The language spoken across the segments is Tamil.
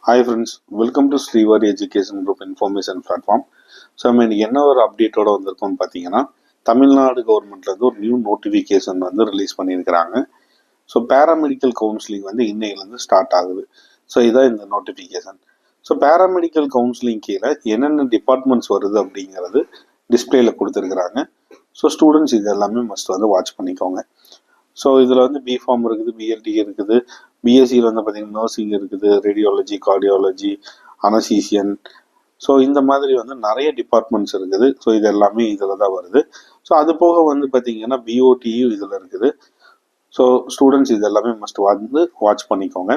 Hi friends, welcome to Srivari Education Group Information Platform. So நம்ம இன்னைக்கு என்ன ஒரு அப்டேட்டோட வந்திருக்கோம்னு பார்த்தீங்கன்னா, தமிழ்நாடு கவர்மெண்ட்லேருந்து ஒரு நியூ நோட்டிஃபிகேஷன் வந்து ரிலீஸ் பண்ணியிருக்கிறாங்க. ஸோ பேராமெடிக்கல் கவுன்சிலிங் வந்து இன்னையிலேருந்து ஸ்டார்ட் ஆகுது. ஸோ இதான் இந்த நோட்டிஃபிகேஷன். ஸோ பேராமெடிக்கல் கவுன்சிலிங் கீழே என்னென்ன டிபார்ட்மெண்ட்ஸ் வருது அப்படிங்கிறது டிஸ்பிளேல கொடுத்துருக்குறாங்க. ஸோ ஸ்டூடெண்ட்ஸ் இது எல்லாமே மஸ்ட் வந்து வாட்ச் பண்ணிக்கோங்க. ஸோ இதில் வந்து பிஃபார்ம் இருக்குது, பிஎல்டி இருக்குது, பிஎஸ்சியில் வந்து பார்த்தீங்கன்னா நர்சிங் இருக்குது, ரேடியாலஜி, கார்டியாலஜி, அனசீசியன். ஸோ இந்த மாதிரி வந்து நிறைய டிபார்ட்மெண்ட்ஸ் இருக்குது. ஸோ இது எல்லாமே இதில் தான் வருது. ஸோ அது போக வந்து பார்த்தீங்கன்னா பிஓடியும் இதில் இருக்குது. ஸோ ஸ்டூடெண்ட்ஸ் இது எல்லாமே மஸ்ட் வந்து வாட்ச் பண்ணிக்கோங்க.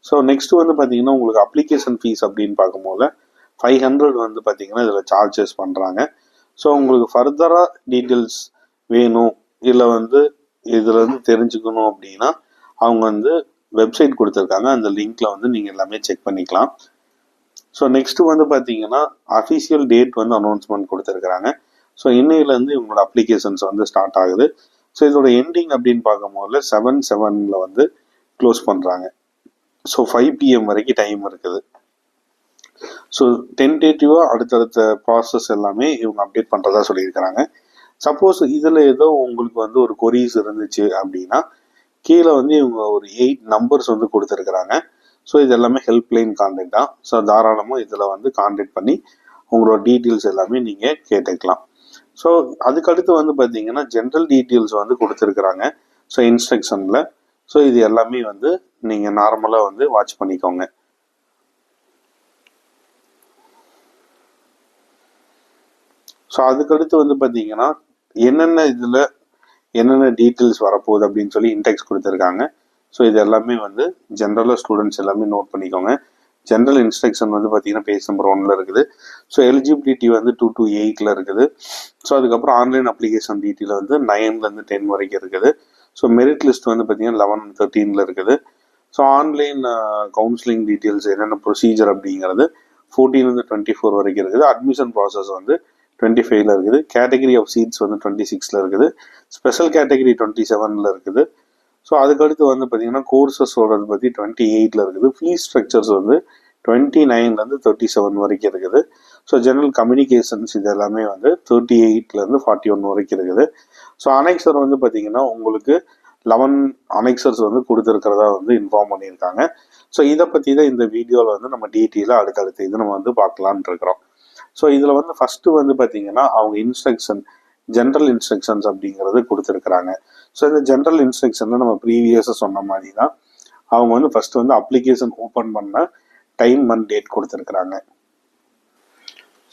ஸோ நெக்ஸ்ட் வந்து பார்த்தீங்கன்னா உங்களுக்கு அப்ளிகேஷன் ஃபீஸ் அப்படின்னு பார்க்கும்போது 500 வந்து பார்த்தீங்கன்னா இதில் சார்ஜஸ் பண்ணுறாங்க. ஸோ உங்களுக்கு ஃபர்தராக டீட்டெயில்ஸ் வேணும், இல்லை வந்து இதில் வந்து தெரிஞ்சுக்கணும் அப்படின்னா அவங்க வந்து வெப்சைட் கொடுத்துருக்காங்க. அந்த லிங்க்ல வந்து நீங்கள் எல்லாமே செக் பண்ணிக்கலாம். ஸோ நெக்ஸ்ட் வந்து பார்த்தீங்கன்னா அஃபிஷியல் டேட் வந்து அனௌன்ஸ்மெண்ட் கொடுத்துருக்குறாங்க. ஸோ இன்னையிலேருந்து இவங்களோட அப்ளிகேஷன்ஸ் வந்து ஸ்டார்ட் ஆகுது. ஸோ இதோட எண்டிங் அப்படின்னு பார்க்கும்போது 7/7 வந்து க்ளோஸ் பண்ணுறாங்க. ஸோ 5 PM வரைக்கும் டைம் இருக்குது. ஸோ டென்டேட்டிவாக அடுத்தடுத்த ப்ராசஸ் எல்லாமே இவங்க அப்டேட் பண்ணுறதா சொல்லியிருக்கிறாங்க. சப்போஸ் இதில் ஏதோ உங்களுக்கு வந்து ஒரு கொரீஸ் இருந்துச்சு அப்படின்னா கீழே வந்து இவங்க ஒரு 8 நம்பர்ஸ் வந்து கொடுத்துருக்குறாங்க. ஸோ இது எல்லாமே ஹெல்ப்லைன் கான்டாக்ட் தான். ஸோ தாராளமாக இதில் வந்து கான்டாக்ட் பண்ணி உங்களோட டீட்டெயில்ஸ் எல்லாமே நீங்கள் கேட்டுக்கலாம். ஸோ அதுக்கடுத்து வந்து பார்த்தீங்கன்னா ஜென்ரல் டீட்டெயில்ஸ் வந்து கொடுத்துருக்குறாங்க. ஸோ இன்ஸ்ட்ரக்ஷனில். ஸோ இது எல்லாமே வந்து நீங்கள் நார்மலாக வந்து வாட்ச் பண்ணிக்கோங்க. ஸோ அதுக்கடுத்து வந்து பார்த்தீங்கன்னா என்னென்ன இதில் என்னென்ன டீட்டெயில்ஸ் வரப்போகுது அப்படின்னு சொல்லி இன்டெக்ஸ் கொடுத்துருக்காங்க. ஸோ இது எல்லாமே வந்து ஜென்ரலாக ஸ்டூடெண்ட்ஸ் எல்லாமே நோட் பண்ணிக்கோங்க. ஜென்ரல் இன்ஸ்ட்ரக்ஷன் வந்து பார்த்தீங்கன்னா பேஜ் நம்பர் 1 இருக்குது. ஸோ எலிஜிபிலிட்டி வந்து 2 to 8 இருக்குது. ஸோ அதுக்கப்புறம் ஆன்லைன் அப்ளிகேஷன் டீட்டெயில் வந்து 9 to 10 வரைக்கும் இருக்குது. ஸோ மெரிட் லிஸ்ட் வந்து பார்த்தீங்கன்னா 11 and 13 இருக்குது. ஸோ ஆன்லைன் கவுன்சிலிங் டீட்டெயில்ஸ் என்னென்ன ப்ரொசீஜர் அப்படிங்கிறது 14 to 24 வரைக்கும் இருக்குது. அட்மிஷன் ப்ராசஸ் வந்து 25 இருக்குது. கேட்டகரி ஆஃப் சீட்ஸ் வந்து 26 இருக்குது. ஸ்பெஷல் கேட்டகரி 27 இருக்குது. ஸோ அதுக்கடுத்து வந்து பார்த்தீங்கன்னா கோர்சஸ் சொல்கிறது பற்றி 28 இருக்குது. ஃபீஸ் ஸ்ட்ரக்சர்ஸ் வந்து 29 to 37 வரைக்கும் இருக்குது. ஸோ ஜெனரல் கம்யூனிகேஷன்ஸ் இது எல்லாமே வந்து 38 41 வரைக்கும் இருக்குது. ஸோ அனெக்சர் வந்து பார்த்தீங்கன்னா உங்களுக்கு 11 அனெக்சர்ஸ் வந்து கொடுத்துருக்கிறதா வந்து இன்ஃபார்ம் பண்ணியிருக்காங்க. ஸோ இதை பற்றி தான் இந்த வீடியோவில் வந்து நம்ம டீட்டெயிலாக அடுத்தடுத்து இது நம்ம வந்து பார்க்கலான்ட்டு இருக்கிறோம். ஸோ இதில் வந்து ஃபஸ்ட்டு வந்து பார்த்தீங்கன்னா அவங்க இன்ஸ்ட்ரக்ஷன் ஜென்ரல் இன்ஸ்ட்ரக்ஷன்ஸ் அப்படிங்கிறது கொடுத்துருக்குறாங்க. ஸோ இந்த ஜென்ரல் இன்ஸ்ட்ரக்ஷனில் நம்ம ப்ரீவியஸாக சொன்ன மாதிரி தான் அவங்க வந்து ஃபஸ்ட்டு வந்து அப்ளிகேஷன் ஓப்பன் பண்ண டைம் அண்ட் டேட் கொடுத்துருக்குறாங்க.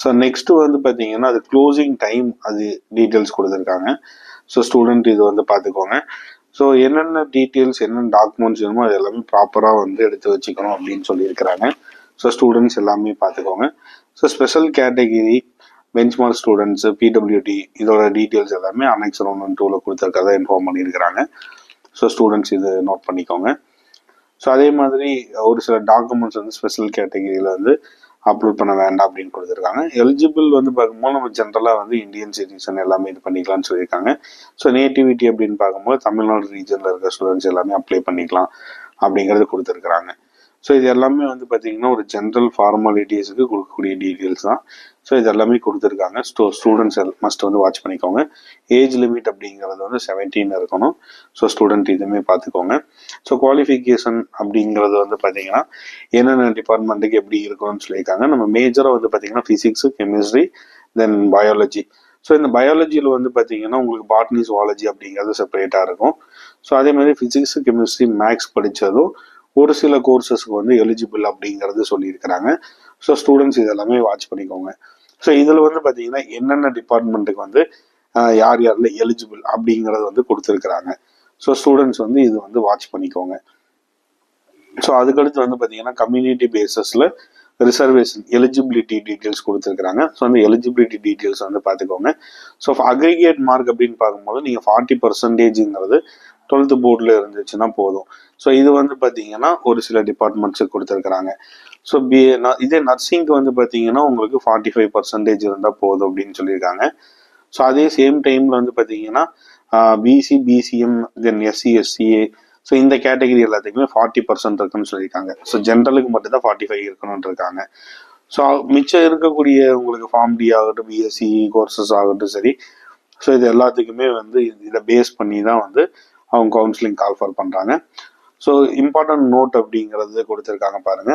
ஸோ நெக்ஸ்ட்டு வந்து பார்த்தீங்கன்னா அது க்ளோசிங் டைம் அது டீட்டெயில்ஸ் கொடுத்துருக்காங்க. ஸோ ஸ்டூடெண்ட் இது வந்து பார்த்துக்கோங்க. ஸோ என்னென்ன டீட்டெயில்ஸ் என்னென்ன டாக்குமெண்ட்ஸ் வேணுமோ அது எல்லாமே ப்ராப்பராக வந்து எடுத்து வச்சுக்கணும் அப்படின்னு சொல்லியிருக்கிறாங்க. ஸோ ஸ்டூடெண்ட்ஸ் எல்லாமே பார்த்துக்கோங்க. So special category benchmark students PWD இதோட டீட்டெயில்ஸ் எல்லாமே அனெக்சர் 1 and 2 கொடுத்துருக்கறதா இன்ஃபார்ம் பண்ணியிருக்கிறாங்க. ஸோ ஸ்டூடெண்ட்ஸ் இது நோட் பண்ணிக்கோங்க. ஸோ அதே மாதிரி ஒரு சில டாக்குமெண்ட்ஸ் வந்து ஸ்பெஷல் கேட்டகிரியில் வந்து அப்லோட் பண்ண வேண்டாம் அப்படின்னு கொடுத்துருக்காங்க. எலிஜிபிள் வந்து பார்க்கும்போது நம்ம ஜென்ரலாக வந்து இந்தியன் சிட்டிசன் எல்லாமே இது பண்ணிக்கலாம்னு சொல்லியிருக்காங்க. ஸோ நேட்டிவிட்டி அப்படின்னு பார்க்கும்போது தமிழ்நாடு ரீஜனில் இருக்க ஸ்டூடெண்ட்ஸ் எல்லாமே அப்ளை பண்ணிக்கலாம் அப்படிங்கிறது கொடுத்துருக்குறாங்க. ஸோ இது எல்லாமே வந்து பார்த்தீங்கன்னா ஒரு ஜென்ரல் ஃபார்மாலிட்டிஸுக்கு கொடுக்கக்கூடிய டீட்டெயில்ஸ் தான். ஸோ இது எல்லாமே கொடுத்துருக்காங்க. ஸ்டூடெண்ட்ஸ் மஸ்ட் வந்து வாட்ச் பண்ணிக்கோங்க. ஏஜ் லிமிட் அப்படிங்கிறது வந்து 17 இருக்கணும். ஸோ ஸ்டூடெண்ட் இதுவுமே பார்த்துக்கோங்க. ஸோ குவாலிஃபிகேஷன் அப்படிங்கிறது வந்து பார்த்தீங்கன்னா என்னென்ன டிபார்ட்மெண்ட்டுக்கு எப்படி இருக்கணும்னு சொல்லியிருக்காங்க. நம்ம மேஜராக வந்து பார்த்தீங்கன்னா ஃபிசிக்ஸு, கெமிஸ்ட்ரி, தென் பயாலஜி. ஸோ இந்த பயாலஜியில் வந்து பார்த்தீங்கன்னா உங்களுக்கு பாட்னி, ஜுவாலஜி அப்படிங்கிறது செப்பரேட்டாக இருக்கும். ஸோ அதே மாதிரி ஃபிசிக்ஸு, கெமிஸ்ட்ரி, மேக்ஸ் படித்ததும் ஒரு சில கோர்சஸ்க்கு வந்து எலிஜிபிள் அப்படிங்கிறது சொல்லியிருக்கிறாங்க. ஸோ ஸ்டூடெண்ட்ஸ் இதெல்லாமே வாட்ச் பண்ணிக்கோங்க. ஸோ இதில் வந்து பார்த்தீங்கன்னா என்னென்ன டிபார்ட்மெண்ட்டுக்கு வந்து யார் யாரில் எலிஜிபிள் அப்படிங்கிறது வந்து கொடுத்துருக்குறாங்க. ஸோ ஸ்டூடெண்ட்ஸ் வந்து இது வந்து வாட்ச் பண்ணிக்கோங்க. ஸோ அதுக்கடுத்து வந்து பார்த்தீங்கன்னா கம்யூனிட்டி பேசஸில் ரிசர்வேஷன் எலிஜிபிலிட்டி டீட்டெயில்ஸ் கொடுத்துருக்குறாங்க. ஸோ அந்த எலிஜிபிலிட்டி டீட்டெயில்ஸ் வந்து பார்த்துக்கோங்க. ஸோ அக்ரிகேட் மார்க் அப்படின்னு பார்க்கும்போது நீங்கள் 40% 12th போர்டில் இருந்துச்சுன்னா போதும். ஸோ இது வந்து பார்த்தீங்கன்னா ஒரு சில டிபார்ட்மெண்ட்ஸுக்கு கொடுத்துருக்குறாங்க. ஸோ இதே நர்சிங்க்கு வந்து பார்த்தீங்கன்னா உங்களுக்கு 45% இருந்தால் போதும் அப்படின்னு சொல்லியிருக்காங்க. ஸோ அதே சேம் டைமில் வந்து பார்த்தீங்கன்னா BC, BCM, then SC, SCA, so இந்த கேட்டகரி எல்லாத்துக்குமே 40% இருக்குன்னு சொல்லியிருக்காங்க. ஸோ ஜென்ரலுக்கு மட்டும்தான் 45 இருக்கணும்னு இருக்காங்க. ஸோ மிச்சம் இருக்கக்கூடிய உங்களுக்கு ஃபார்ம் டி ஆகட்டும், பிஎஸ்சி கோர்சஸ் ஆகட்டும் சரி, ஸோ இது எல்லாத்துக்குமே வந்து இதை பேஸ் பண்ணி தான் வந்து அவங்க கவுன்சிலிங் கால் ஃபார் பண்ணுறாங்க. ஸோ இம்பார்ட்டன்ட் நோட் அப்படிங்கிறது கொடுத்துருக்காங்க பாருங்க.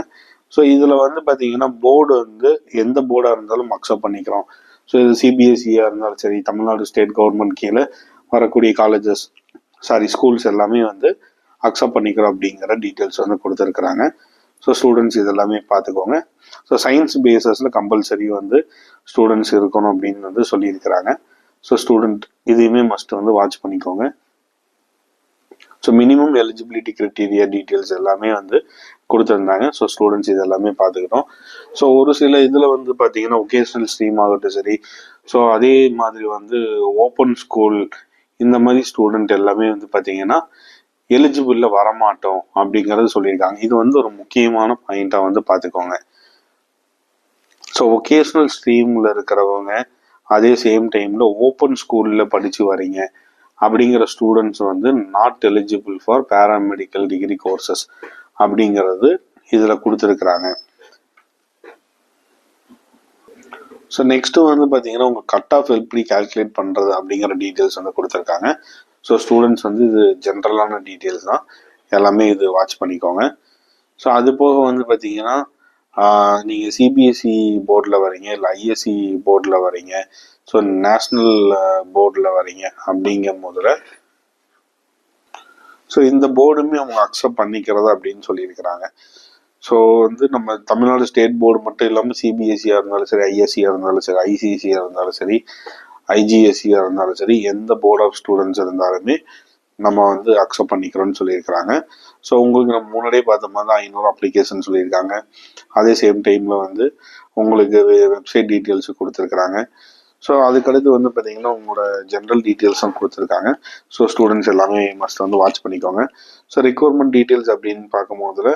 ஸோ இதில் வந்து பார்த்தீங்கன்னா போர்டு வந்து எந்த போர்டாக இருந்தாலும் அக்செப்ட் பண்ணிக்கிறோம். ஸோ இது சிபிஎஸ்சியாக இருந்தாலும் சரி, தமிழ்நாடு ஸ்டேட் கவர்மெண்ட் கீழே வரக்கூடிய காலேஜஸ் ஸ்கூல்ஸ் எல்லாமே வந்து அக்செப்ட் பண்ணிக்கிறோம் அப்படிங்கிற டீட்டெயில்ஸ் வந்து கொடுத்துருக்குறாங்க. ஸோ ஸ்டூடெண்ட்ஸ் இதெல்லாமே பார்த்துக்கோங்க. ஸோ சயின்ஸ் பேசஸில் கம்பல்சரி வந்து ஸ்டூடெண்ட்ஸ் இருக்கணும் அப்படின்னு வந்து சொல்லியிருக்கிறாங்க. ஸோ ஸ்டூடெண்ட் இதையுமே மஸ்ட் வந்து வாட்ச் பண்ணிக்கோங்க. So minimum eligibility criteria details எல்லாமே வந்து கொடுத்துருந்தாங்க. ஸோ ஸ்டூடெண்ட்ஸ் இது எல்லாமே பார்த்துக்கிட்டோம். ஸோ ஒரு சில இதில் வந்து பார்த்தீங்கன்னா ஒகேஷனல் ஸ்ட்ரீம் ஆகட்டும் சரி, ஸோ அதே மாதிரி வந்து ஓப்பன் ஸ்கூல் இந்த மாதிரி ஸ்டூடெண்ட் எல்லாமே வந்து பார்த்தீங்கன்னா எலிஜிபிளில் வரமாட்டோம் அப்படிங்கிறது சொல்லியிருக்காங்க. இது வந்து ஒரு முக்கியமான பாயிண்டாக வந்து பார்த்துக்கோங்க. ஸோ ஒகேஷனல் ஸ்ட்ரீமில் இருக்கிறவங்க அதே சேம் டைமில் ஓப்பன் ஸ்கூலில் படித்து வரீங்க அப்படிங்கிற ஸ்டூடெண்ட்ஸ் வந்து not eligible for paramedical degree courses அப்படிங்கிறது இதில் கொடுத்துருக்குறாங்க. ஸோ நெக்ஸ்ட்டு வந்து பார்த்தீங்கன்னா உங்கள் கட் ஆஃப் எப்படி கால்குலேட் பண்ணுறது அப்படிங்கிற டீட்டெயில்ஸ் வந்து கொடுத்துருக்காங்க. ஸோ ஸ்டூடெண்ட்ஸ் வந்து இது ஜென்ரலான டீட்டெயில்ஸ் தான், எல்லாமே இது வாட்ச் பண்ணிக்கோங்க. ஸோ அது போக வந்து பார்த்தீங்கன்னா நீங்கள் சிபிஎஸ்சி போர்டில் வரீங்க, இல்லை ஐஎஸ்சி போர்டில் வரீங்க, ஸோ நேஷ்னல் போர்டில் வரீங்க அப்படிங்கும் போதில் ஸோ இந்த போர்டுமே அவங்க அக்செப்ட் பண்ணிக்கிறது அப்படின்னு சொல்லியிருக்கிறாங்க. ஸோ வந்து நம்ம தமிழ்நாடு ஸ்டேட் போர்டு மட்டும் இல்லாமல் சிபிஎஸ்சியாக இருந்தாலும் சரி, ஐஎஸ்சியாக இருந்தாலும் சரி, ஐசிஎஸ்சியாக இருந்தாலும் சரி, ஐஜிஎஸ்சியாக இருந்தாலும் சரி, எந்த போர்ட் ஆஃப் ஸ்டூடெண்ட்ஸ் இருந்தாலுமே நம்ம வந்து அக்செப்ட் பண்ணிக்கிறோம்னு சொல்லியிருக்கிறாங்க. ஸோ உங்களுக்கு நம்ம முன்னாடியே பார்த்த மாதிரி தான் 500 அப்ளிகேஷன் சொல்லியிருக்காங்க. அதே சேம் டைமில் வந்து உங்களுக்கு வெப்சைட் டீட்டெயில்ஸ் கொடுத்துருக்குறாங்க. ஸோ அதுக்கடுத்து வந்து பார்த்தீங்கன்னா உங்களோட ஜென்ரல் டீட்டெயில்ஸும் கொடுத்துருக்காங்க. ஸோ ஸ்டூடெண்ட்ஸ் எல்லாமே மஸ்ட் வந்து வாட்ச் பண்ணிக்கோங்க. ஸோ ரெக்வயர்மெண்ட் டீட்டெயில்ஸ் அப்படின்னு பார்க்கும்போதுல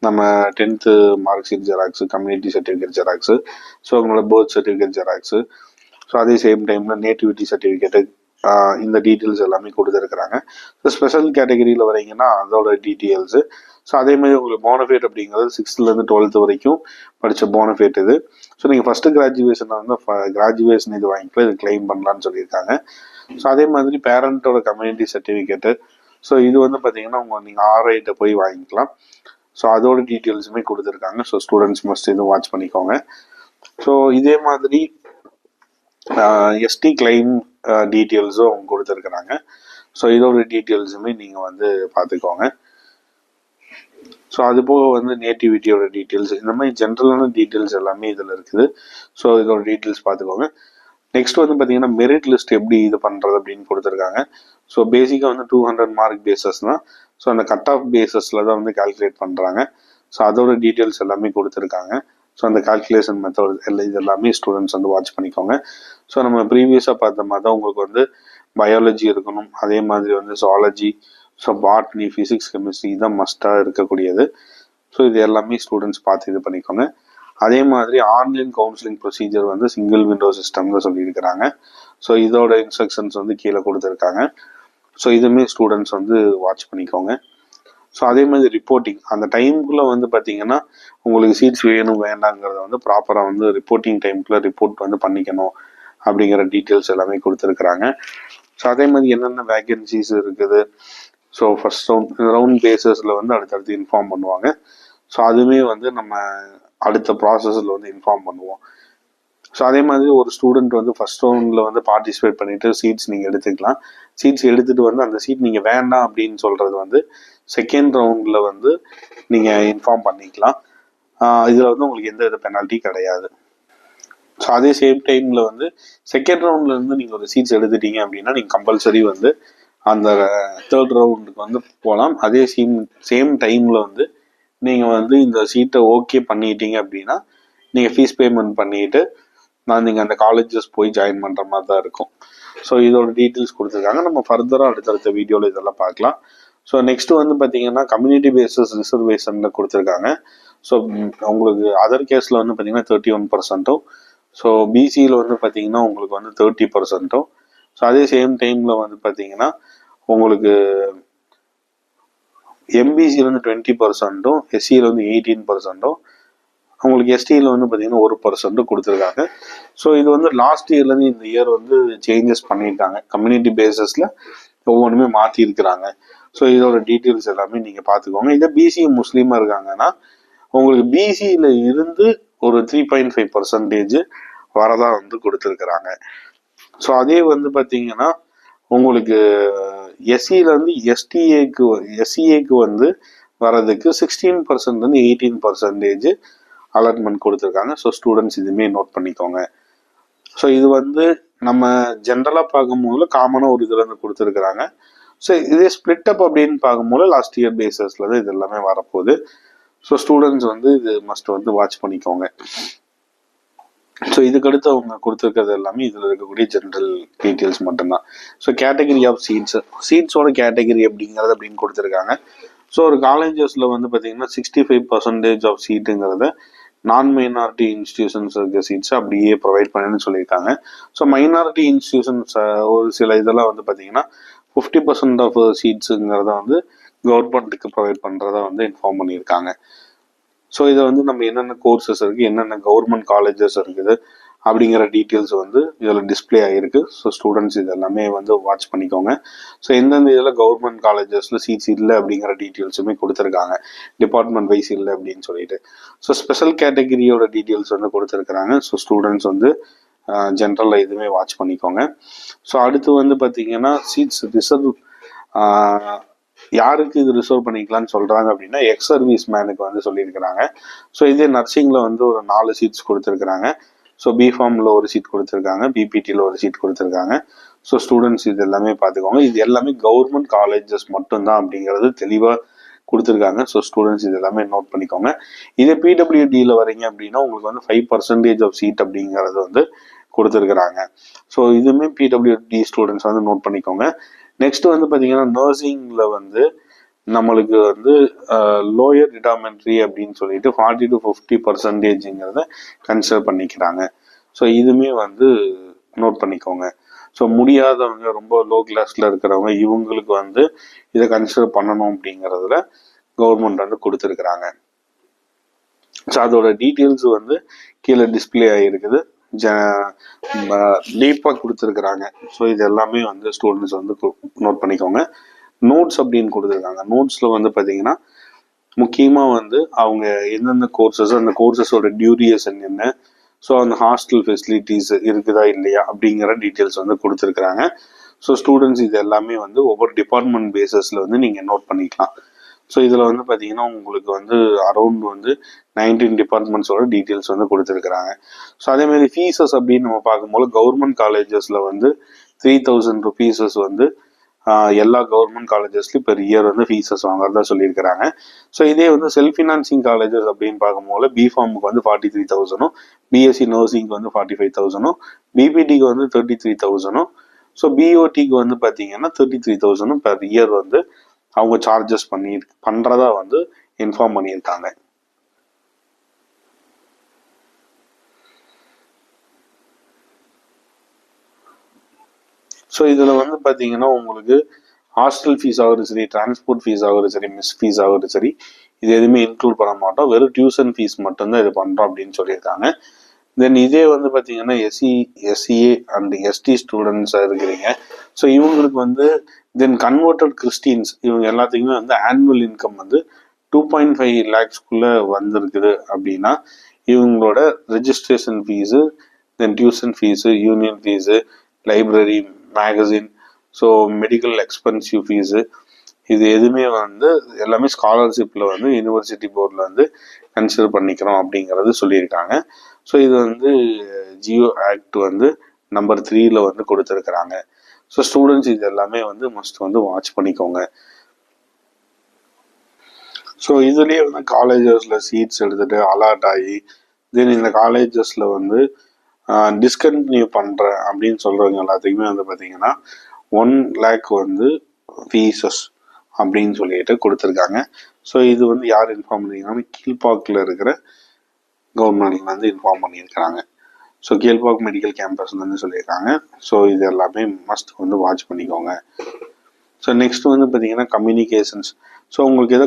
நம்ம 10th mark sheet xerox, community certificate xerox, so உங்களோட பர்த் சர்டிஃபிகேட் ஜெராக்ஸு, ஸோ அதே சேம் டைமில் நேட்டிவிட்டி சர்டிஃபிகேட்டு, இந்த டீட்டெயில்ஸ் எல்லாமே கொடுத்துருக்குறாங்க. ஸோ ஸ்பெஷல் கேட்டகரியில் வரீங்கன்னா அதோட டீட்டெயில்ஸு. ஸோ அதே மாதிரி உங்களுக்கு போனஃபைட் அப்படிங்கிறது 6th-லேருந்து 12th வரைக்கும் படித்த போனஃபைட் இது. ஸோ நீங்கள் ஃபஸ்ட்டு கிராஜுவேஷன் வந்து கிராஜுவேஷன் இது வாங்கிக்கலாம், இது கிளைம் பண்ணலான்னு சொல்லியிருக்காங்க. ஸோ அதே மாதிரி பேரண்ட்டோட கம்யூனிட்டி சர்டிஃபிகேட்டு, ஸோ இது வந்து பார்த்தீங்கன்னா நீங்கள் ஆர்ஐட்ட போய் வாங்கிக்கலாம். ஸோ அதோட டீட்டெயில்ஸுமே கொடுத்துருக்காங்க. ஸோ ஸ்டூடெண்ட்ஸ் மஸ்ட் இது வாட்ச் பண்ணிக்கோங்க. ஸோ இதே மாதிரி எஸ்டி கிளைம் டீட்டெயில்ஸும் அவங்க கொடுத்துருக்குறாங்க. ஸோ இதோட டீட்டெயில்ஸுமே நீங்கள் வந்து பார்த்துக்கோங்க. ஸோ அது போக வந்து நேட்டிவிட்டியோட டீட்டெயில்ஸ், இந்த மாதிரி ஜென்ரலான டீட்டெயில்ஸ் எல்லாமே இதில் இருக்குது. ஸோ இதோட டீட்டெயில்ஸ் பார்த்துக்கோங்க. நெக்ஸ்ட் வந்து பார்த்தீங்கன்னா மெரிட் லிஸ்ட் எப்படி இது பண்ணுறது அப்படின்னு கொடுத்துருக்காங்க. ஸோ பேசிக்காக வந்து 200 மார்க் பேசஸ் தான். ஸோ அந்த கட் ஆஃப் பேசஸில் தான் வந்து கால்குலேட் பண்ணுறாங்க. ஸோ அதோட டீட்டெயில்ஸ் எல்லாமே கொடுத்துருக்காங்க. ஸோ அந்த கால்குலேஷன் மெத்தட் எல்லாம் இது எல்லாமே ஸ்டூடெண்ட்ஸ் வந்து வாட்ச் பண்ணிக்கோங்க. ஸோ நம்ம ப்ரீவியஸாக பார்த்த மாதிரி தான் உங்களுக்கு வந்து பயாலஜி இருக்கணும், அதே மாதிரி வந்து zoology, so botany, physics, chemistry இதான் மஸ்ட்டாக இருக்கக்கூடியது. ஸோ இது எல்லாமே ஸ்டூடெண்ட்ஸ் பார்த்து இது பண்ணிக்கோங்க. அதே மாதிரி ஆன்லைன் கவுன்சிலிங் ப்ரொசீஜர் வந்து சிங்கிள் விண்டோ சிஸ்டம் தான் சொல்லியிருக்கிறாங்க. ஸோ இதோட இன்ஸ்ட்ரக்ஷன்ஸ் வந்து கீழே கொடுத்துருக்காங்க. ஸோ இதுவுமே ஸ்டூடெண்ட்ஸ் வந்து வாட்ச் பண்ணிக்கோங்க. ஸோ அதே மாதிரி ரிப்போர்ட்டிங் அந்த டைமுக்குள்ளே வந்து பார்த்தீங்கன்னா உங்களுக்கு சீட்ஸ் வேணும் வேண்டாங்கிறத வந்து ப்ராப்பராக வந்து ரிப்போர்ட்டிங் டைமுக்குள்ளே ரிப்போர்ட் வந்து பண்ணிக்கணும் அப்படிங்கிற டீட்டெயில்ஸ் எல்லாமே கொடுத்துருக்குறாங்க. ஸோ அதே மாதிரி என்னென்ன வேகன்சிஸ் இருக்குது, ஸோ ஃபர்ஸ்ட் ரவுண்ட் பேசஸில் வந்து அடுத்தடுத்து இன்ஃபார்ம் பண்ணுவாங்க. ஸோ அதுவுமே வந்து நம்ம அடுத்த ப்ராசஸில் வந்து இன்ஃபார்ம் பண்ணுவோம். ஸோ அதே மாதிரி ஒரு ஸ்டூடெண்ட் வந்து ஃபர்ஸ்ட் ரவுண்டில் வந்து பார்ட்டிசிபேட் பண்ணிவிட்டு சீட்ஸ் நீங்கள் எடுத்துக்கலாம். சீட்ஸ் எடுத்துகிட்டு வந்து அந்த சீட் நீங்கள் வேண்டாம் அப்படின்னு சொல்கிறது வந்து செகண்ட் ரவுண்டில் வந்து நீங்கள் இன்ஃபார்ம் பண்ணிக்கலாம். இதில் வந்து உங்களுக்கு எந்த வித பெனால்ட்டி கிடையாது. ஸோ அதே சேம் டைமில் வந்து செகண்ட் ரவுண்டில் இருந்து நீங்கள் ஒரு சீட்ஸ் எடுத்துட்டீங்க அப்படின்னா நீங்கள் கம்பல்சரி வந்து அந்த தேர்ட் ரவுண்டுக்கு வந்து போகலாம். அதே சேம் டைமில் வந்து நீங்கள் வந்து இந்த சீட்டை ஓகே பண்ணிட்டீங்க அப்படின்னா நீங்கள் ஃபீஸ் பேமெண்ட் பண்ணிவிட்டு நீங்கள் அந்த காலேஜஸ் போய் ஜாயின் பண்ணுற மாதிரி தான் இருக்கும். ஸோ இதோட டீட்டெயில்ஸ் கொடுத்துருக்காங்க. நம்ம ஃபர்தராக அடுத்தடுத்த வீடியோவில் இதெல்லாம் பார்க்கலாம். ஸோ நெக்ஸ்ட் வந்து பார்த்தீங்கன்னா கம்யூனிட்டி பேசஸ் ரிசர்வேஷனில் கொடுத்துருக்காங்க. ஸோ உங்களுக்கு அதர் கேஸில் வந்து பார்த்தீங்கன்னா 31%, ஸோ பிசியில் வந்து பார்த்தீங்கன்னா உங்களுக்கு வந்து 30%, ஸோ அதே சேம் டைமில் வந்து பார்த்தீங்கன்னா உங்களுக்கு எம்பிசியில் வந்து 20%, எஸ்சியில் வந்து 18%, உங்களுக்கு எஸ்டியில் வந்து பார்த்தீங்கன்னா 1% கொடுத்துருக்காங்க. ஸோ இது வந்து லாஸ்ட் இயர்லேருந்து இந்த இயர் வந்து சேஞ்சஸ் பண்ணியிருக்காங்க. கம்யூனிட்டி பேசிஸில் ஒவ்வொன்றுமே மாற்றிருக்கிறாங்க. ஸோ இதோட டீட்டெயில்ஸ் எல்லாமே நீங்கள் பார்த்துக்கோங்க. இதே பிசி முஸ்லீமாக இருக்காங்கன்னா உங்களுக்கு பிசியில் இருந்து ஒரு 3.5% வரதா வந்து கொடுத்துருக்குறாங்க. ஸோ அதே வந்து பார்த்தீங்கன்னா உங்களுக்கு எஸ்சியிலேருந்து எஸ்சிஏக்கு வந்து வரதுக்கு 16% 18% அலாட்மெண்ட் கொடுத்துருக்காங்க. ஸோ ஸ்டூடெண்ட்ஸ் இதுவுமே நோட் பண்ணிக்கோங்க. ஸோ இது வந்து நம்ம ஜென்ரலாக பார்க்கும்போது காமனாக ஒரு இதில் இருந்து கொடுத்துருக்குறாங்க. ஸோ இதே ஸ்பிளிட் அப் அப்படின்னு பார்க்கும்போது லாஸ்ட் இயர் பேசஸில் தான் இது எல்லாமே வரப்போகுது. ஸோ ஸ்டூடெண்ட்ஸ் வந்து இது மஸ்ட் வந்து வாட்ச் பண்ணிக்கோங்க. ஸோ இதுக்கடுத்து அவங்க கொடுத்துருக்கிறது எல்லாமே இதில் இருக்கக்கூடிய ஜென்ரல் டீட்டெயில்ஸ் மட்டும்தான். ஸோ கேட்டகரி ஆஃப் சீட்ஸோட கேட்டகரி அப்படிங்கிறது அப்படின்னு கொடுத்துருக்காங்க. ஸோ ஒரு காலேஜஸில் வந்து பார்த்தீங்கன்னா 65% ஆஃப் சீட்டுங்கிறத நான் மைனாரிட்டி இன்ஸ்டிடியூஷன்ஸ் இருக்க சீட்ஸ் அப்படியே ப்ரொவைட் பண்ணுன்னு சொல்லியிருக்காங்க. ஸோ மைனாரிட்டி இன்ஸ்டிடியூஷன்ஸ் ஒரு சில இதெல்லாம் வந்து பார்த்தீங்கன்னா 50% ஆஃப் சீட்ஸுங்கிறத வந்து கவர்மெண்ட்டுக்கு ப்ரொவைட் பண்ணுறதா வந்து இன்ஃபார்ம் பண்ணியிருக்காங்க. ஸோ இதை வந்து நம்ம என்னென்ன கோர்சஸ் இருக்குது, என்னென்ன கவர்மெண்ட் காலேஜஸ் இருக்குது அப்படிங்கிற டீட்டெயில்ஸ் வந்து இதில் டிஸ்பிளே ஆகிருக்கு. ஸோ ஸ்டூடெண்ட்ஸ் இது எல்லாமே வந்து வாட்ச் பண்ணிக்கோங்க. ஸோ எந்தெந்த இதில் கவர்மெண்ட் காலேஜஸில் சீட்ஸ் இல்லை அப்படிங்கிற டீட்டெயில்ஸுமே கொடுத்துருக்காங்க, டிபார்ட்மெண்ட் வைஸ் இல்லை அப்படின்னு சொல்லிட்டு. ஸோ ஸ்பெஷல் கேட்டகிரியோட டீட்டெயில்ஸ் வந்து கொடுத்துருக்குறாங்க. ஸோ ஸ்டூடெண்ட்ஸ் வந்து ஜென்ரலில் இதுவுமே வாட்ச் பண்ணிக்கோங்க. ஸோ அடுத்து வந்து பார்த்தீங்கன்னா சீட்ஸ் ரிசர்வ் யாருக்கு இது ரிசர்வ் பண்ணிக்கலாம்னு சொல்கிறாங்க அப்படின்னா எக்ஸ் சர்வீஸ் மேனுக்கு வந்து சொல்லியிருக்கிறாங்க. ஸோ இதே நர்சிங்கில் வந்து ஒரு 4 சீட்ஸ் கொடுத்துருக்குறாங்க. ஸோ பிஃபார்மில் ஒரு சீட் கொடுத்துருக்காங்க, பிபிடியில் ஒரு சீட் கொடுத்துருக்காங்க. ஸோ ஸ்டூடெண்ட்ஸ் இது எல்லாமே பார்த்துக்கோங்க. இது எல்லாமே கவர்மெண்ட் காலேஜஸ் மட்டும்தான் அப்படிங்கிறது தெளிவாக கொடுத்துருக்காங்க. ஸோ ஸ்டூடெண்ட்ஸ் இது எல்லாமே நோட் பண்ணிக்கோங்க. இதே பிடபிள்யூடியில் வரீங்க அப்படின்னா உங்களுக்கு வந்து 5% ஆஃப் சீட் அப்படிங்கிறது வந்து கொடுத்துருக்குறாங்க. ஸோ இதுவுமே பிடபிள்யூடி ஸ்டூடெண்ட்ஸ் வந்து நோட் பண்ணிக்கோங்க. நெக்ஸ்ட் வந்து பார்த்தீங்கன்னா நர்சிங்கில் வந்து நம்மளுக்கு வந்து லோயர் டிடாமெண்ட்ரி அப்படின்னு சொல்லிட்டு 40 to 50%ங்கிறத கன்சிடர் பண்ணிக்கிறாங்க. ஸோ இதுவுமே வந்து நோட் பண்ணிக்கோங்க. ஸோ முடியாதவங்க, ரொம்ப லோ கிளாஸில் இருக்கிறவங்க, இவங்களுக்கு வந்து இதை கன்சிடர் பண்ணணும் அப்படிங்கிறதுல கவர்மெண்ட் வந்து கொடுத்துருக்குறாங்க. ஸோ அதோட டீட்டெயில்ஸ் வந்து கீழே டிஸ்பிளே ஆகிருக்குது, டீப்பாக கொடுத்துருக்குறாங்க. ஸோ இது எல்லாமே வந்து ஸ்டூடெண்ட்ஸ் வந்து நோட் பண்ணிக்கோங்க. நோட்ஸ் அப்படின்னு கொடுத்துருக்காங்க. நோட்ஸில் வந்து பார்த்தீங்கன்னா முக்கியமாக வந்து அவங்க எந்தெந்த கோர்சஸ், அந்த கோர்சஸோட டியூரேஷன் என்ன, ஸோ அந்த ஹாஸ்டல் ஃபெசிலிட்டிஸ் இருக்குதா இல்லையா அப்படிங்கிற டீட்டெயில்ஸ் வந்து கொடுத்துருக்குறாங்க. ஸோ ஸ்டூடெண்ட்ஸ் இது எல்லாமே வந்து ஒவ்வொரு டிபார்ட்மெண்ட் பேஸஸில் வந்து நீங்கள் நோட் பண்ணிக்கலாம். ஸோ இதில் வந்து பார்த்தீங்கன்னா உங்களுக்கு வந்து அரௌண்ட் வந்து 19 டிபார்ட்மெண்ட்ஸோட டீட்டெயில்ஸ் வந்து கொடுத்துருக்குறாங்க. ஸோ அதேமாதிரி ஃபீஸஸ் அப்படின்னு நம்ம பார்க்கும்போது கவர்மெண்ட் காலேஜஸில் வந்து 3000 ருபீஸஸ் வந்து எல்லா கவர்மெண்ட் காலேஜஸ்லையும் பெர் இயர் வந்து ஃபீஸஸ் வாங்குறதா சொல்லியிருக்கிறாங்க. ஸோ இதே வந்து செல்ஃப் ஃபினான்சிங் காலேஜஸ் அப்படின்னு பார்க்கும்போது பிஃபார்முக்கு வந்து 43,000, பிஎஸ்சி நர்சிங்க்கு வந்து 45,000, பிபிடிக்கு வந்து 33,000, ஸோ பிஓடிக்கு வந்து பார்த்தீங்கன்னா 33,000 பெர் இயர் வந்து அவங்க சார்ஜஸ் பண்ணுறதா வந்து இன்ஃபார்ம் பண்ணியிருக்காங்க. ஸோ இதில் வந்து பார்த்தீங்கன்னா உங்களுக்கு ஹாஸ்டல் ஃபீஸ் ஆகிறது சரி, டிரான்ஸ்போர்ட் ஃபீஸ் ஆகிறது சரி, மிஸ் ஃபீஸ் ஆகிறது சரி, இது எதுவுமே இன்க்ளூட் பண்ண மாட்டோம். வெறும் டியூஷன் ஃபீஸ் மட்டும்தான் இது பண்ணுறோம் அப்படின்னு சொல்லியிருக்காங்க. தென் இதே வந்து பார்த்தீங்கன்னா எஸ்சிஏ அண்ட் எஸ்டி ஸ்டூடெண்ட்ஸாக இருக்கிறீங்க. ஸோ இவங்களுக்கு வந்து தென் கன்வெர்டட் கிறிஸ்டின்ஸ் இவங்க எல்லாத்துக்குமே வந்து ஆனுவல் இன்கம் வந்து 2.5 lakhsக்குள்ளே வந்திருக்குது அப்படின்னா இவங்களோட registration fees, then tuition fees, union fees, library, magazine, so medical expensive fees, இது எதுவுமே வந்து எல்லாமே ஸ்காலர்ஷிப்பில் வந்து யூனிவர்சிட்டி போர்டில் வந்து கன்சிடர் பண்ணிக்கிறோம் அப்படிங்கிறது சொல்லியிருக்காங்க. ஸோ இது வந்து ஜியோ ஆக்ட் வந்து நம்பர் 3 வந்து கொடுத்துருக்குறாங்க. ஸோ ஸ்டூடெண்ட்ஸ் இது எல்லாமே வந்து மஸ்ட் வந்து வாட்ச் பண்ணிக்கோங்க. ஸோ இதுலேயே வந்து காலேஜஸில் சீட்ஸ் எடுத்துகிட்டு அலாட் ஆகி தென் இந்த காலேஜஸில் வந்து டிஸ்கண்டினியூ பண்ணுறேன் அப்படின்னு சொல்கிறவங்க எல்லாத்துக்குமே வந்து பார்த்தீங்கன்னா 1 lakh வந்து ஃபீஸஸ் அப்படின்னு சொல்லிட்டு கொடுத்துருக்காங்க. ஸோ இது வந்து யார் இன்ஃபார்ம் பண்ணியிருக்காங்கன்னா கீழ்பாக்கில் இருக்கிற கவர்மெண்ட்ல வந்து இன்ஃபார்ம் பண்ணியிருக்கிறாங்க. ஸோ கீழ்பாக் மெடிக்கல் கேம்பஸ்லேருந்து சொல்லியிருக்காங்க. ஸோ இது எல்லாமே மஸ்ட் வந்து வாட்ச் பண்ணிக்கோங்க. ஸோ நெக்ஸ்ட் வந்து பார்த்தீங்கன்னா கம்யூனிகேஷன்ஸ். ஸோ உங்களுக்கு ஏதோ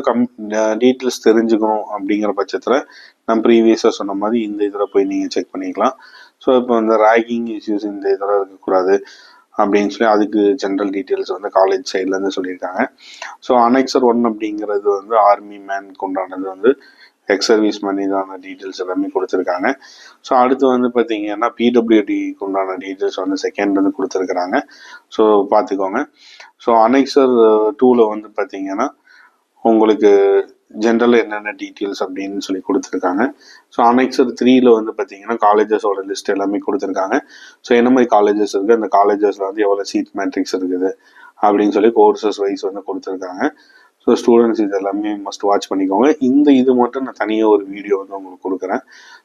டீட்டெயில்ஸ் தெரிஞ்சுக்கணும் அப்படிங்கிற பட்சத்தில் நான் ப்ரீவியஸாக சொன்ன மாதிரி இந்த இதில் போய் நீங்கள் செக் பண்ணிக்கலாம். ஸோ இப்போ இந்த ரேகிங் இஷ்யூஸ் இந்த இதெல்லாம் இருக்கக்கூடாது அப்படின்னு சொல்லி அதுக்கு ஜென்ரல் டீட்டெயில்ஸ் வந்து காலேஜ் சைட்லேருந்து சொல்லியிருக்காங்க. ஸோ அனெக்சர் 1 அப்படிங்கிறது வந்து ஆர்மி மேனுக்கு உண்டானது வந்து எக்ஸ் சர்வீஸ் மேன் இதான டீட்டெயில்ஸ் எல்லாமே கொடுத்துருக்காங்க. ஸோ அடுத்து வந்து பார்த்தீங்கன்னா பிடபிள்யூடிக்கு உண்டான டீட்டெயில்ஸ் வந்து செகண்ட் வந்து கொடுத்துருக்குறாங்க. ஸோ பார்த்துக்கோங்க. ஸோ அனெக்சர் 2ல் வந்து பார்த்தீங்கன்னா உங்களுக்கு ஜென்ரல் என்னென்ன டீட்டெயில்ஸ் அப்படின்னு சொல்லி கொடுத்துருக்காங்க. ஸோ அனெக்சர் 3ல் வந்து பார்த்தீங்கன்னா காலேஜஸோட லிஸ்ட் எல்லாமே கொடுத்துருக்காங்க. ஸோ என்ன மாதிரி காலேஜஸ் இருக்குது, அந்த காலேஜஸில் வந்து எவ்வளோ சீட் மேட்ரிக்ஸ் இருக்குது அப்படின்னு சொல்லி கோர்சஸ் வைஸ் வந்து கொடுத்துருக்காங்க. ஸோ ஸ்டூடெண்ட்ஸ் இது எல்லாமே மஸ்ட் வாட்ச் பண்ணிக்கோங்க. இந்த இது மட்டும் நான் தனியாக ஒரு வீடியோ வந்து உங்களுக்கு கொடுக்குறேன்.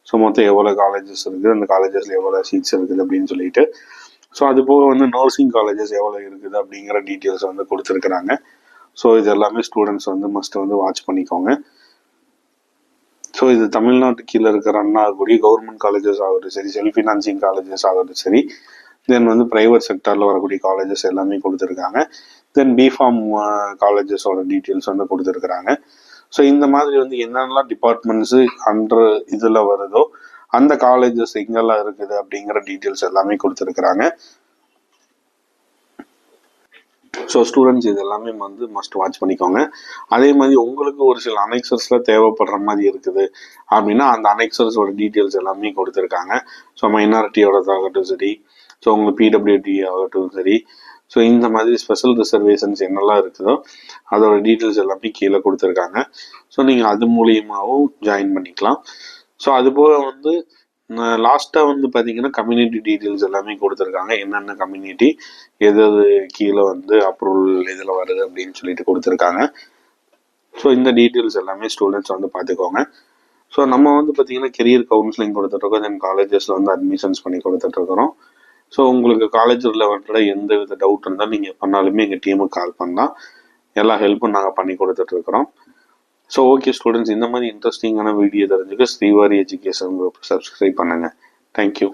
ஸோ மொத்தம் எவ்வளோ காலேஜஸ் இருக்குது, அந்த காலேஜஸில் எவ்வளோ சீட்ஸ் இருக்குது அப்படின்னு சொல்லிட்டு. ஸோ அது போக வந்து நர்சிங் காலேஜஸ் எவ்வளோ இருக்குது அப்படிங்கிற டீட்டெயில்ஸ் வந்து கொடுத்துருக்குறாங்க. ஸோ இது எல்லாமே ஸ்டூடெண்ட்ஸ் வந்து மஸ்ட் வந்து வாட்ச் பண்ணிக்கோங்க. ஸோ இது தமிழ்நாட்டு கீழே இருக்கிற ரன் ஆகக்கூடிய கவர்மெண்ட் காலேஜஸ் ஆகட்டும் சரி, செல்ஃப் ஃபினான்சிங் காலேஜஸ் ஆகட்டும் சரி, தென் வந்து ப்ரைவேட் செக்டரில் வரக்கூடிய காலேஜஸ் எல்லாமே கொடுத்துருக்காங்க. தென் பிஃபார்ம் காலேஜஸோட டீட்டெயில்ஸ் வந்து கொடுத்துருக்குறாங்க. ஸோ இந்த மாதிரி வந்து என்னென்னலாம் டிபார்ட்மெண்ட்ஸு அண்டர் இதில் வருதோ அந்த காலேஜஸ் எங்கெல்லாம் இருக்குது அப்படிங்கிற டீட்டெயில்ஸ் எல்லாமே கொடுத்துருக்குறாங்க. ஸோ ஸ்டூடெண்ட்ஸ் இது எல்லாமே வந்து மஸ்ட் வாட்ச் பண்ணிக்கோங்க. அதே மாதிரி உங்களுக்கு ஒரு சில அனெக்சர்ஸில் தேவைப்படுற மாதிரி இருக்குது அப்படின்னா அந்த அனெக்சர்ஸோட டீட்டெயில்ஸ் எல்லாமே கொடுத்துருக்காங்க. ஸோ மைனாரிட்டியோடதாகட்டும் சரி, ஸோ உங்களுக்கு பிடபிள்யூடி ஆகட்டும் சரி, ஸோ இந்த மாதிரி ஸ்பெஷல் ரிசர்வேஷன்ஸ் என்னெல்லாம் இருக்குதோ அதோட டீட்டெயில்ஸ் எல்லாமே கீழே கொடுத்துருக்காங்க. ஸோ நீங்கள் அது மூலியமாகவும் ஜாயின் பண்ணிக்கலாம். ஸோ அது போக வந்து லாஸ்ட்டாக வந்து பார்த்தீங்கன்னா கம்யூனிட்டி டீட்டெயில்ஸ் எல்லாமே கொடுத்துருக்காங்க. என்னென்ன கம்யூனிட்டி எது கீழே வந்து அப்ரூவல் இதில் வருது அப்படின்னு சொல்லிட்டு கொடுத்துருக்காங்க. ஸோ இந்த டீட்டெயில்ஸ் எல்லாமே ஸ்டூடெண்ட்ஸ் வந்து பார்த்துக்கோங்க. ஸோ நம்ம வந்து பார்த்தீங்கன்னா கெரியர் கவுன்சிலிங் கொடுத்துட்ருக்கோம். தென் காலேஜஸில் வந்து அட்மிஷன்ஸ் பண்ணி கொடுத்துட்ருக்குறோம். ஸோ உங்களுக்கு காலேஜ் ரிலவெண்ட்டாக எந்த வித டவுட் இருந்தாலும் நீங்கள் பண்ணாலுமே எங்கள் டீமுக்கு கால் பண்ணலாம். எல்லா ஹெல்ப்பும் நாங்கள் பண்ணி கொடுத்துட்ருக்குறோம். ஸோ ஓகே ஸ்டூடெண்ட்ஸ், இந்த மாதிரி இன்ட்ரெஸ்டிங்கான வீடியோ தெரிஞ்சுக்க ஸ்ரீவாரி எஜுகேஷன் குரூப் சப்ஸ்கிரைப் பண்ணுங்கள். தேங்க்யூ.